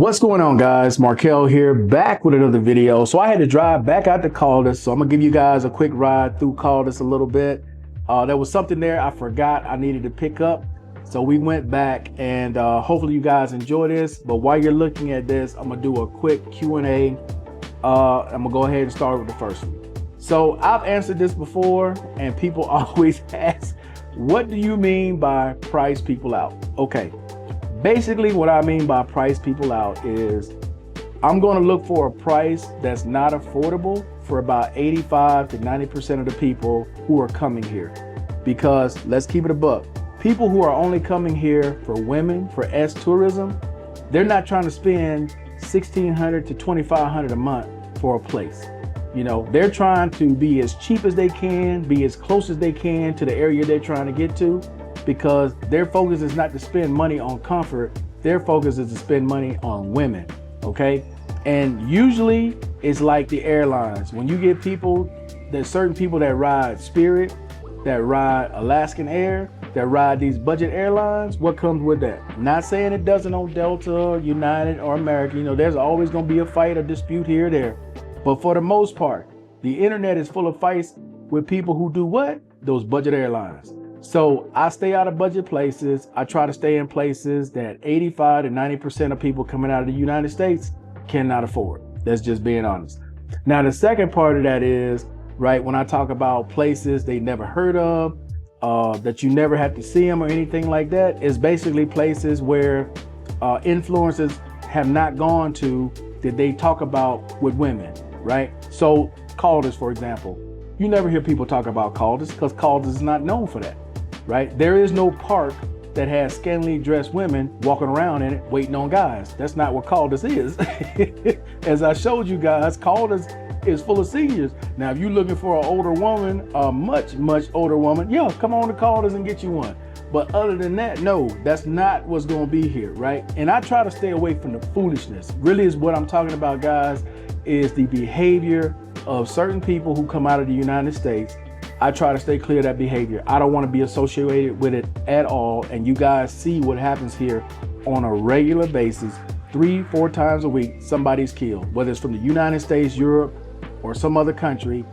What's going on, guys? Markel here, back with another video. So I had to drive back out to Caldas, so I'm gonna give you guys a quick ride through Caldas a little bit. There was something there I forgot I needed to pick up, so we went back, and hopefully you guys enjoy this. But while you're looking at this, I'm gonna do a quick Q&A. I'm gonna go ahead and start with the first one. So I've answered this before, and people always ask, what do you mean by price people out? Okay. Basically, what I mean by price people out is I'm going to look for a price that's not affordable for about 85 to 90% of the people who are coming here. Because let's keep it a buck. People who are only coming here for women, for S tourism, they're not trying to spend $1,600 to $2,500 a month for a place. You know, they're trying to be as cheap as they can, be as close as they can to the area they're trying to get to. Because their focus is not to spend money on comfort, their focus is to spend money on women, okay? And usually it's like the airlines. When you get people, there's certain people that ride Spirit, that ride Alaskan Air, that ride these budget airlines, what comes with that? Not saying it doesn't on Delta, United, or American. You know, there's always gonna be a fight or dispute here or there. But for the most part, the internet is full of fights with people who do what? Those budget airlines. So I stay out of budget places. I try to stay in places that 85 to 90% of people coming out of the United States cannot afford. That's just being honest. Now, the second part of that is, right, when I talk about places they never heard of, that you never have to see them or anything like that, is basically places where influencers have not gone to that they talk about with women, right? So Caldas, for example, you never hear people talk about Caldas because Caldas is not known for that. Right? There is no park that has scantily dressed women walking around in it waiting on guys. That's not what Caldas is. As I showed you guys, Caldas is full of seniors. Now, if you're looking for an older woman, a much older woman, yeah, come on to Caldas and get you one. But other than that, no, that's not what's going to be here, right? And I try to stay away from the foolishness. Really is what I'm talking about, guys, is the behavior of certain people who come out of the United States. I try to stay clear of that behavior. I don't want to be associated with it at all. And you guys see what happens here on a regular basis, 3-4 times a week, somebody's killed. Whether it's from the United States, Europe, or some other country,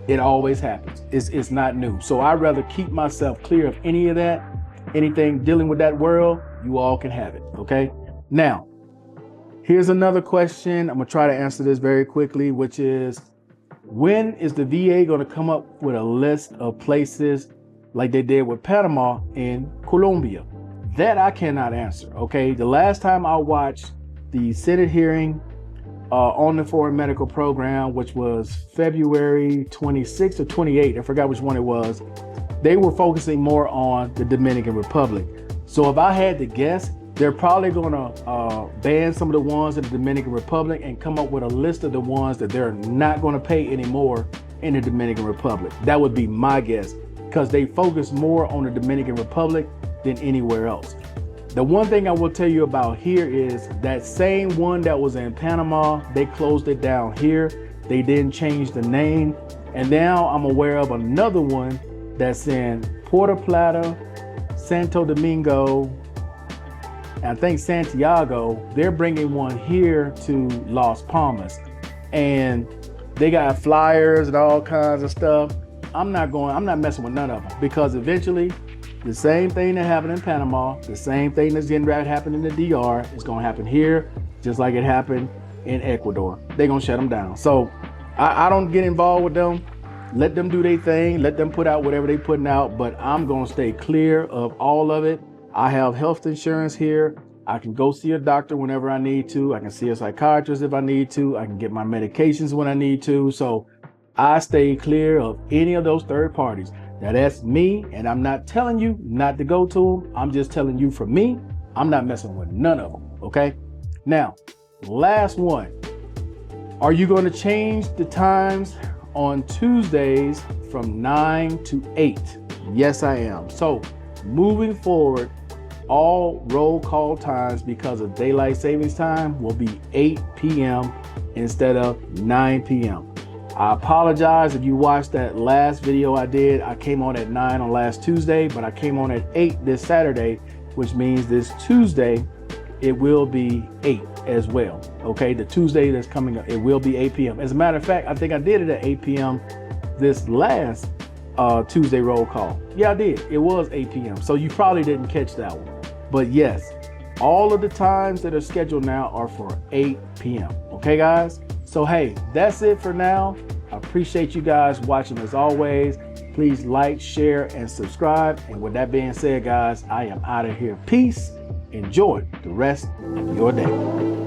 it always happens. It's not new. So I'd rather keep myself clear of any of that. Anything dealing with that world, you all can have it, okay? Now, here's another question. I'm gonna try to answer this very quickly, which is, when is the VA going to come up with a list of places like they did with Panama in Colombia? That I cannot answer, okay? The last time I watched the Senate hearing on the foreign medical program, which was February 26th or 28th, I forgot which one it was, they were focusing more on the Dominican Republic. So if I had to guess, they're probably going to ban some of the ones in the Dominican Republic and come up with a list of the ones that they're not going to pay anymore in the Dominican Republic. That would be my guess, because they focus more on the Dominican Republic than anywhere else. The one thing I will tell you about here is that same one that was in Panama, they closed it down here. They didn't change the name. And now I'm aware of another one that's in Puerto Plata, Santo Domingo, I think Santiago. They're bringing one here to Las Palmas, and they got flyers and all kinds of stuff. I'm not messing with none of them, because eventually the same thing that happened in Panama, the same thing that's getting ready to happen in the DR is going to happen here, just like it happened in Ecuador. They're going to shut them down. So I don't get involved with them. Let them do their thing. Let them put out whatever they're putting out, but I'm going to stay clear of all of it. I have health insurance here. I can go see a doctor whenever I need to. I can see a psychiatrist if I need to. I can get my medications when I need to. So I stay clear of any of those third parties. Now that's me, and I'm not telling you not to go to them. I'm just telling you, for me, I'm not messing with none of them, okay? Now, last one. Are you going to change the times on Tuesdays from 9 to 8? Yes, I am. So moving forward, all roll call times, because of daylight savings time, will be 8 p.m. instead of 9 p.m. I apologize if you watched that last video I did. I came on at 9 on last Tuesday, but I came on at 8 this Saturday, which means this Tuesday it will be 8 as well. Okay, the Tuesday that's coming up, it will be 8 p.m. As a matter of fact, I think I did it at 8 p.m. this last Tuesday roll call. Yeah, I did. It was 8 p.m. So you probably didn't catch that one. But yes, all of the times that are scheduled now are for 8 p.m. Okay, guys? So hey, that's it for now. I appreciate you guys watching as always. Please like, share, and subscribe. And with that being said, guys, I am out of here. Peace. Enjoy the rest of your day.